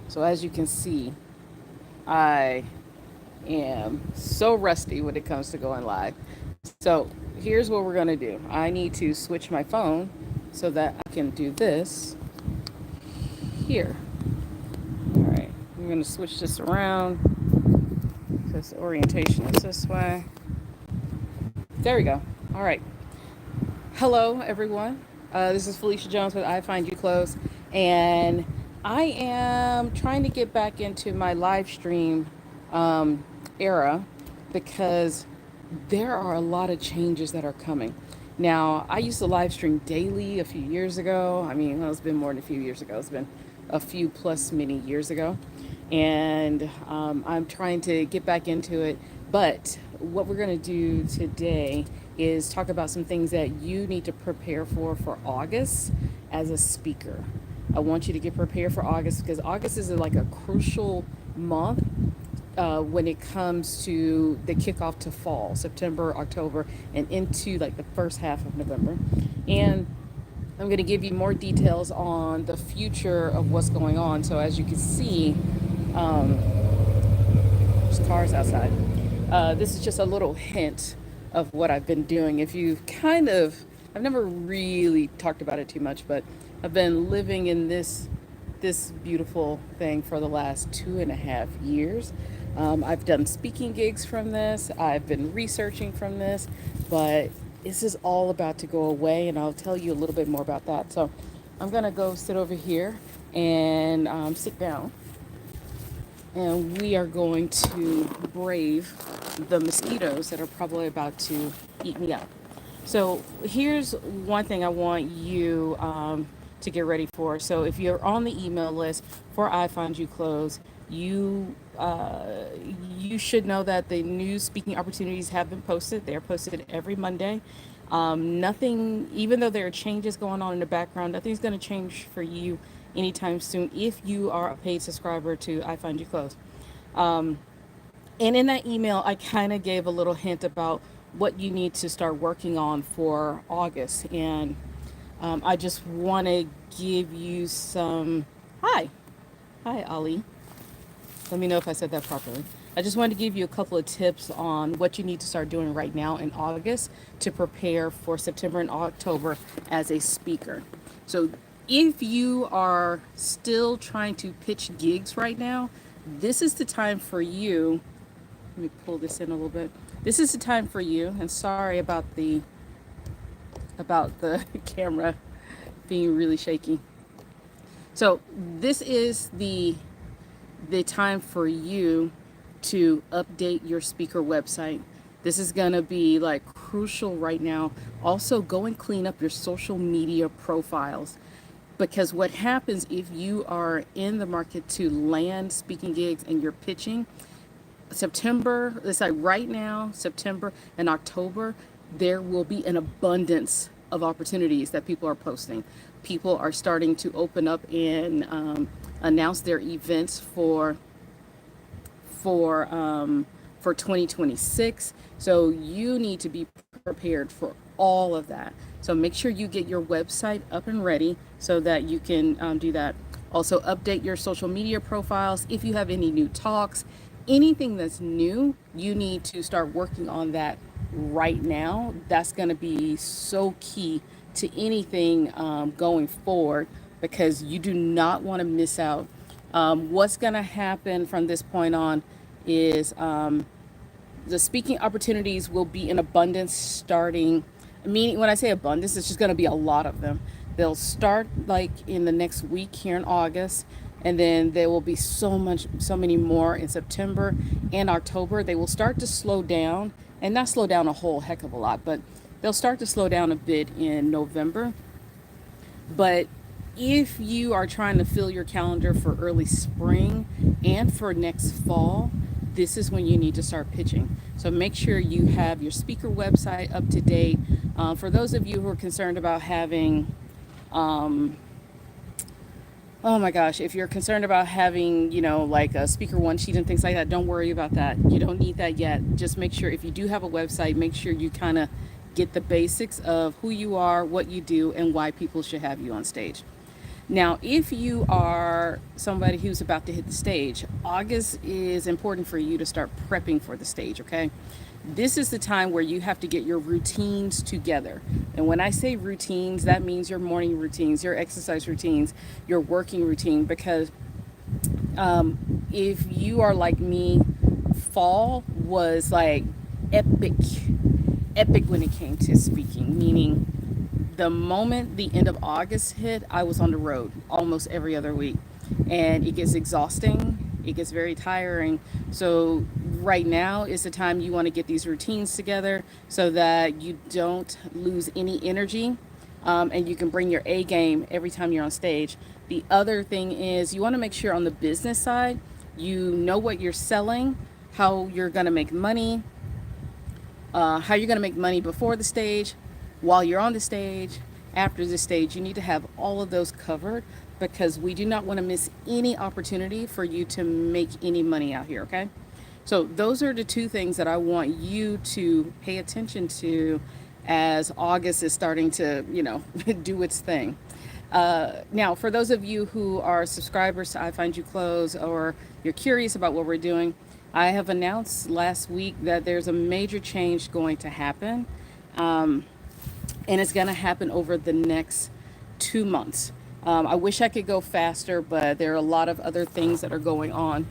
So as you can see, I am so rusty when it comes to going live. So here's what we're gonna do. I need to switch my phone so that I can do this here. All right, I'm gonna switch this around because the orientation is this way. There we go. All right. Hello, everyone. This is Felicia Jones with iFind You Close, and I am trying to get back into my live stream era because there are a lot of changes that are coming. Now, I used to live stream daily a few years ago. I mean, well, it's been more than a few years ago. It's been a few plus many years ago. And I'm trying to get back into it. But what we're going to do today is talk about some things that you need to prepare for August as a speaker. I want you to get prepared for August because August is like a crucial month when it comes to the kickoff to fall, September, October, and into like the first half of November. And I'm going to give you more details on the future of what's going on. So as you can see, um, there's cars outside. This is just a little hint of what I've been doing. If you I've never really talked about it too much, but I've been living in this beautiful thing for the last 2.5 years. I've done speaking gigs from this. I've been researching from this, but this is all about to go away, and I'll tell you a little bit more about that. So I'm gonna go sit over here and sit down, and we are going to brave the mosquitoes that are probably about to eat me up. So here's one thing I want you to get ready for. So if you're on the email list for I Find You Close, you should know that the new speaking opportunities have been posted. They're posted every Monday. Nothing, even though there are changes going on in the background, nothing's going to change for you anytime soon if you are a paid subscriber to I Find You Close. And in that email, I kind of gave a little hint about what you need to start working on for August. And I just want to give you some. Hi. Hi, Ali. Let me know if I said that properly. I just wanted to give you a couple of tips on what you need to start doing right now in August to prepare for September and October as a speaker. So, if you are still trying to pitch gigs right now, this is the time for you. Let me pull this in a little bit. This is the time for you, and sorry about the camera being really shaky. So this is the time for you to update your speaker website. This is going to be like crucial right now. Also, go and clean up your social media profiles, because what happens if you are in the market to land speaking gigs and you're pitching September, it's like right now, September and October, there will be an abundance of opportunities that people are posting. People are starting to open up and announce their events for 2026. So you need to be prepared for all of that. So make sure you get your website up and ready so that you can do that. Also, update your social media profiles. If you have any new talks, anything that's new, you need to start working on that right now. That's going to be so key to anything going forward, because you do not want to miss out. What's going to happen from this point on is the speaking opportunities will be in abundance starting. Meaning, when I say abundance, it's just going to be a lot of them. They'll start like in the next week here in August, and then there will be so many more in September and October. They will start to slow down, and not slow down a whole heck of a lot, but they'll start to slow down a bit in November. But if you are trying to fill your calendar for early spring and for next fall, this is when you need to start pitching. So make sure you have your speaker website up to date. For those of you who are concerned about having, oh my gosh, if you're concerned about having, like a speaker one sheet and things like that, don't worry about that. You don't need that yet. Just make sure, if you do have a website, make sure you kind of get the basics of who you are, what you do, and why people should have you on stage. Now, if you are somebody who's about to hit the stage, August is important for you to start prepping for the stage, okay? This is the time where you have to get your routines together. And when I say routines, that means your morning routines, your exercise routines, your working routine. Because if you are like me, fall was like epic, epic when it came to speaking, meaning the moment the end of August hit, I was on the road almost every other week. And it gets exhausting, it gets very tiring. So, right now is the time you want to get these routines together so that you don't lose any energy, and you can bring your A game every time you're on stage. The other thing is you want to make sure on the business side, you know what you're selling, how you're going to make money, how you're going to make money before the stage, while you're on the stage, after the stage. You need to have all of those covered because we do not want to miss any opportunity for you to make any money out here, okay? So, those are the two things that I want you to pay attention to as August is starting to, do its thing. Now, for those of you who are subscribers to I Find You Clothes or you're curious about what we're doing, I have announced last week that there's a major change going to happen, and it's going to happen over the next 2 months. I wish I could go faster, but there are a lot of other things that are going on,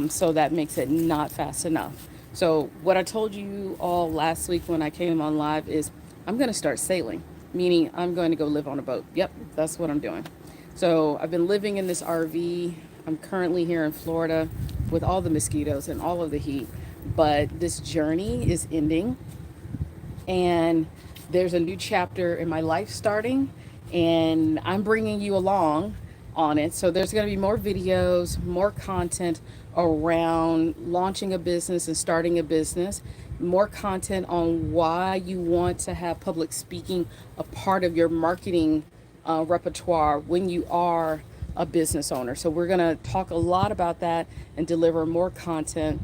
so that makes it not fast enough. So, what I told you all last week when I came on live is I'm going to start sailing, meaning I'm going to go live on a boat. Yep, that's what I'm doing. So, I've been living in this RV. I'm currently here in Florida with all the mosquitoes and all of the heat, but this journey is ending, and there's a new chapter in my life starting, and I'm bringing you along on it. So there's going to be more videos, more content around launching a business and starting a business, more content on why you want to have public speaking a part of your marketing repertoire when you are a business owner. So we're going to talk a lot about that and deliver more content.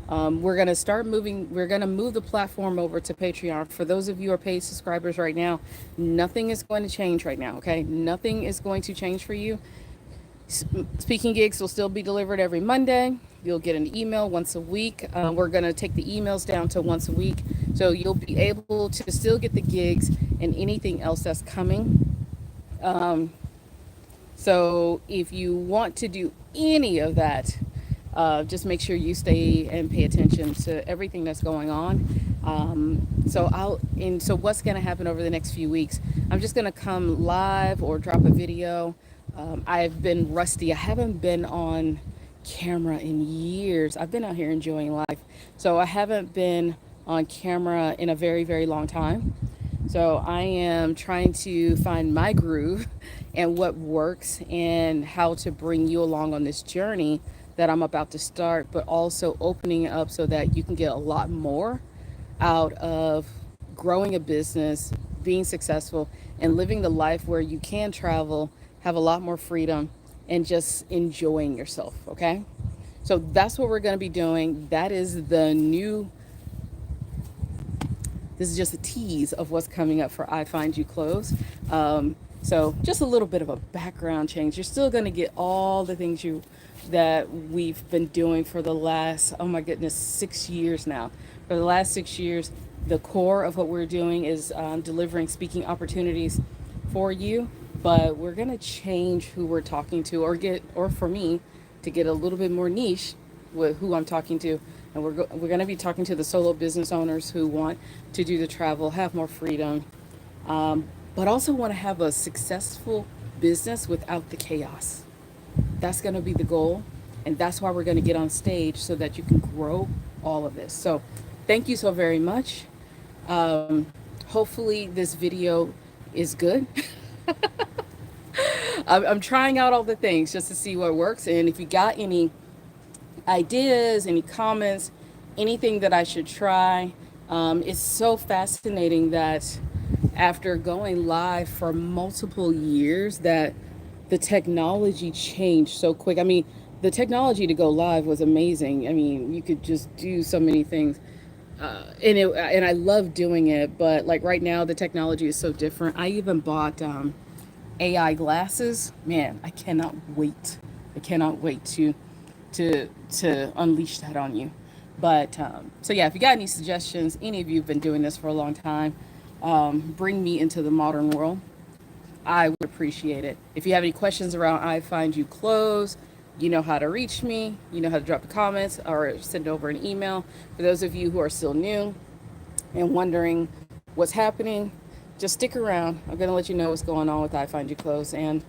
We're going to move the platform over to Patreon. For those of you who are paid subscribers right now, nothing is going to change right now, okay? Nothing is going to change for you. Speaking gigs will still be delivered every Monday. You'll get an email once a week. We're going to take the emails down to once a week. So you'll be able to still get the gigs and anything else that's coming. So if you want to do any of that, just make sure you stay and pay attention to everything that's going on. So what's going to happen over the next few weeks? I'm just going to come live or drop a video. I've been rusty. I haven't been on camera in years. I've been out here enjoying life. So I haven't been on camera in a very, very long time. So I am trying to find my groove and what works and how to bring you along on this journey that I'm about to start, but also opening it up so that you can get a lot more out of growing a business, being successful, and living the life where you can travel, have a lot more freedom, and just enjoying yourself, okay? So that's what we're going to be doing. This is just a tease of what's coming up for I Find You Clothes. So just a little bit of a background change. You're still going to get all the things that we've been doing for the last, oh my goodness, 6 years now. For the last 6 years, the core of what we're doing is delivering speaking opportunities for you. But we're going to change who we're talking to, or for me, to get a little bit more niche with who I'm talking to. And we're going to be talking to the solo business owners who want to do the travel, have more freedom, but also want to have a successful business without the chaos. That's going to be the goal. And that's why we're going to get on stage so that you can grow all of this. So thank you so very much. Hopefully this video is good. I'm trying out all the things just to see what works. And if you got any ideas, any comments, anything that I should try, it's so fascinating that after going live for multiple years that the technology changed so quick. I mean, the technology to go live was amazing. I mean, you could just do so many things. And I love doing it, but like right now the technology is so different. I even bought AI glasses, man, I cannot wait. I cannot wait to unleash that on you. But so yeah, if you got any suggestions, any of you have been doing this for a long time, bring me into the modern world. I would appreciate it. If you have any questions around I Find You Clothes, you know how to reach me. You know how to drop the comments or send over an email. For those of you who are still new and wondering what's happening, just stick around. I'm going to let you know what's going on with I Find You Clothes. And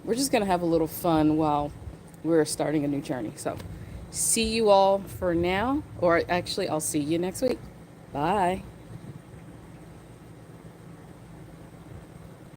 we're just going to have a little fun while we're starting a new journey. So, see you all for now. Or actually, I'll see you next week. Bye.